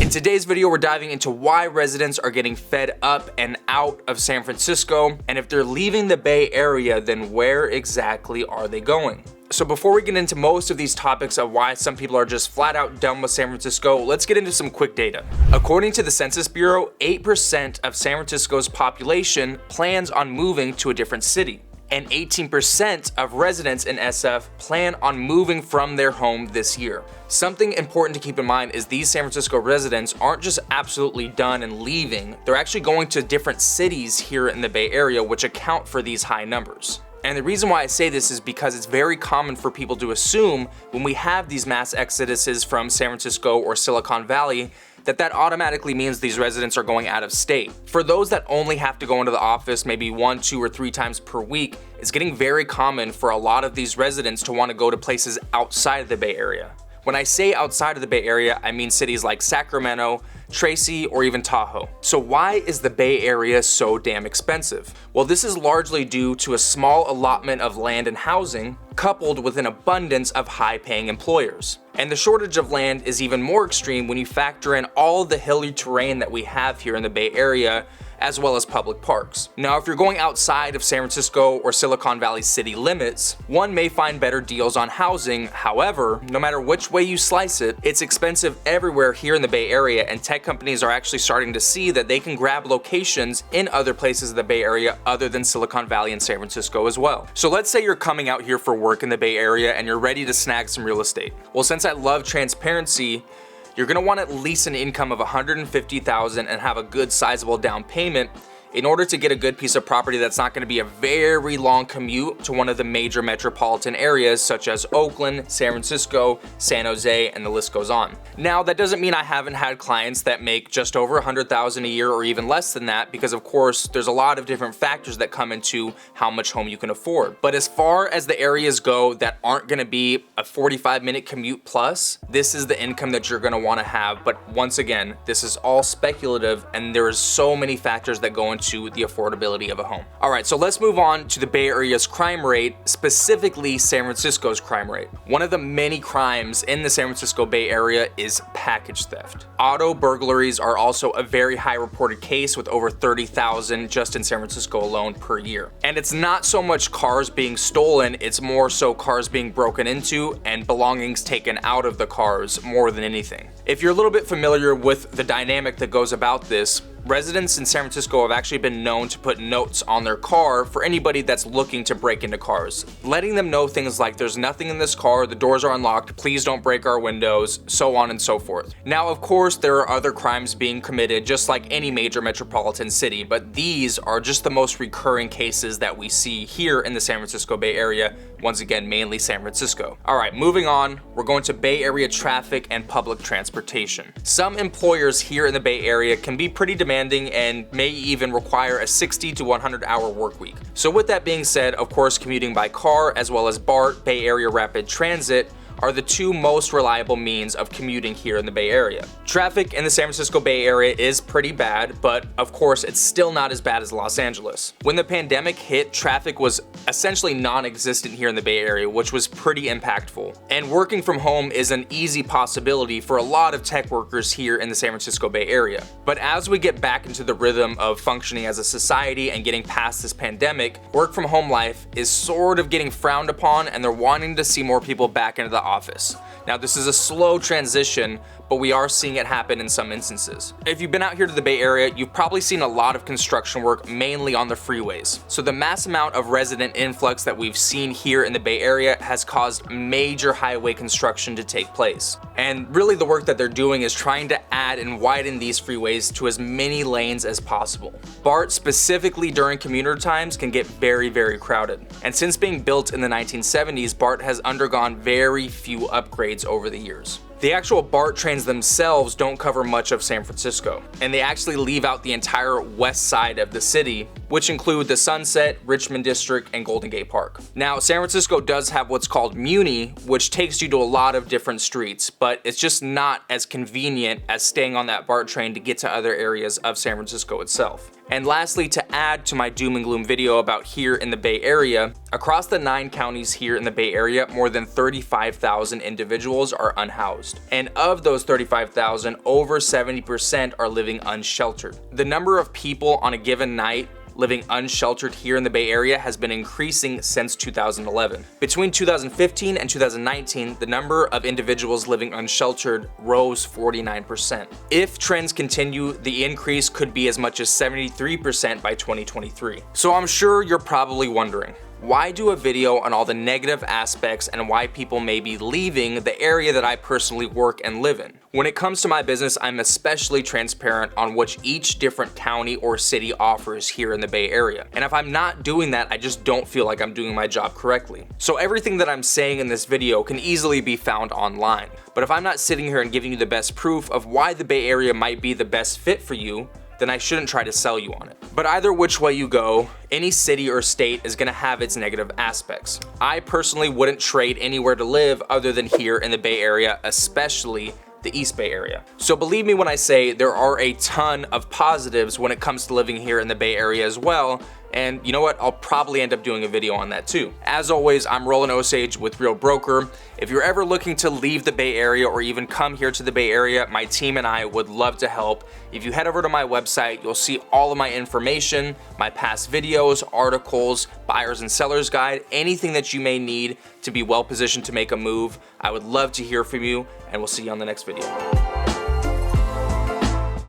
In today's video, we're diving into why residents are getting fed up and out of San Francisco, and if they're leaving the Bay Area, then where exactly are they going? So before we get into most of these topics of why some people are just flat out done with San Francisco, let's get into some quick data. According to the Census Bureau, 8% of San Francisco's population plans on moving to a different city, and 18% of residents in SF plan on moving from their home this year. Something important to keep in mind is these San Francisco residents aren't just absolutely done and leaving, they're actually going to different cities here in the Bay Area, which account for these high numbers. And the reason why I say this is because it's very common for people to assume when we have these mass exoduses from San Francisco or Silicon Valley that automatically means these residents are going out of state. For those that only have to go into the office maybe 1, 2, or 3 times per week, it's getting very common for a lot of these residents to want to go to places outside of the Bay Area. When I say outside of the Bay Area, I mean cities like Sacramento, Tracy, or even Tahoe. So why is the Bay Area so damn expensive? Well, this is largely due to a small allotment of land and housing coupled with an abundance of high-paying employers. And the shortage of land is even more extreme when you factor in all the hilly terrain that we have here in the Bay Area, as well as public parks. Now, if you're going outside of San Francisco or Silicon Valley city limits, one may find better deals on housing. However, no matter which way you slice it, it's expensive everywhere here in the Bay Area, and tech companies are actually starting to see that they can grab locations in other places of the Bay Area other than Silicon Valley and San Francisco as well. So let's say you're coming out here for work in the Bay Area and you're ready to snag some real estate. Well, since I love transparency, you're gonna want at least an income of $150,000 and have a good sizable down payment in order to get a good piece of property that's not gonna be a very long commute to one of the major metropolitan areas such as Oakland, San Francisco, San Jose, and the list goes on. Now, that doesn't mean I haven't had clients that make just over $100,000 a year or even less than that, because of course, there's a lot of different factors that come into how much home you can afford. But as far as the areas go that aren't gonna be a 45-minute commute plus, this is the income that you're gonna wanna have. But once again, this is all speculative and there is so many factors that go into the affordability of a home. All right, so let's move on to the Bay Area's crime rate, specifically San Francisco's crime rate. One of the many crimes in the San Francisco Bay Area is package theft. Auto burglaries are also a very high reported case, with over 30,000 just in San Francisco alone per year. And it's not so much cars being stolen, it's more so cars being broken into and belongings taken out of the cars more than anything. If you're a little bit familiar with the dynamic that goes about this, residents in San Francisco have actually been known to put notes on their car for anybody that's looking to break into cars, letting them know things like there's nothing in this car, the doors are unlocked, please don't break our windows, so on and so forth. Now, of course, there are other crimes being committed just like any major metropolitan city, but these are just the most recurring cases that we see here in the San Francisco Bay Area, once again, mainly San Francisco. All right, moving on, we're going to Bay Area traffic and public transportation. Some employers here in the Bay Area can be pretty demanding and may even require a 60 to 100 hour work week. So with that being said, of course, commuting by car as well as BART, Bay Area Rapid Transit, are the two most reliable means of commuting here in the Bay Area. Traffic in the San Francisco Bay Area is pretty bad, but of course it's still not as bad as Los Angeles. When the pandemic hit, traffic was essentially non-existent here in the Bay Area, which was pretty impactful. And working from home is an easy possibility for a lot of tech workers here in the San Francisco Bay Area. But as we get back into the rhythm of functioning as a society and getting past this pandemic, work from home life is sort of getting frowned upon, and they're wanting to see more people back into the office. Now, this is a slow transition, but we are seeing it happen in some instances. If you've been out here to the Bay Area, you've probably seen a lot of construction work, mainly on the freeways. So the mass amount of resident influx that we've seen here in the Bay Area has caused major highway construction to take place. And really the work that they're doing is trying to add and widen these freeways to as many lanes as possible. BART, specifically during commuter times, can get very, very crowded. And since being built in the 1970s, BART has undergone very few upgrades over the years. The actual BART trains themselves don't cover much of San Francisco, and they actually leave out the entire west side of the city, which include the Sunset, Richmond District, and Golden Gate Park. Now, San Francisco does have what's called Muni, which takes you to a lot of different streets, but it's just not as convenient as staying on that BART train to get to other areas of San Francisco itself. And lastly, to add to my doom and gloom video about here in the Bay Area, across the 9 counties here in the Bay Area, more than 35,000 individuals are unhoused. And of those 35,000, over 70% are living unsheltered. The number of people on a given night living unsheltered here in the Bay Area has been increasing since 2011. Between 2015 and 2019, the number of individuals living unsheltered rose 49%. If trends continue, the increase could be as much as 73% by 2023. So I'm sure you're probably wondering, why do a video on all the negative aspects and why people may be leaving the area that I personally work and live in? When it comes to my business, I'm especially transparent on what each different county or city offers here in the Bay Area. And if I'm not doing that, I just don't feel like I'm doing my job correctly. So everything that I'm saying in this video can easily be found online. But if I'm not sitting here and giving you the best proof of why the Bay Area might be the best fit for you, then I shouldn't try to sell you on it. But either which way you go, any city or state is gonna have its negative aspects. I personally wouldn't trade anywhere to live other than here in the Bay Area, especially the East Bay Area. So believe me when I say there are a ton of positives when it comes to living here in the Bay Area as well. And you know what? I'll probably end up doing a video on that too. As always, I'm Roland Osage with Real Broker. If you're ever looking to leave the Bay Area or even come here to the Bay Area, my team and I would love to help. If you head over to my website, you'll see all of my information, my past videos, articles, buyers and sellers guide, anything that you may need to be well positioned to make a move. I would love to hear from you, and we'll see you on the next video.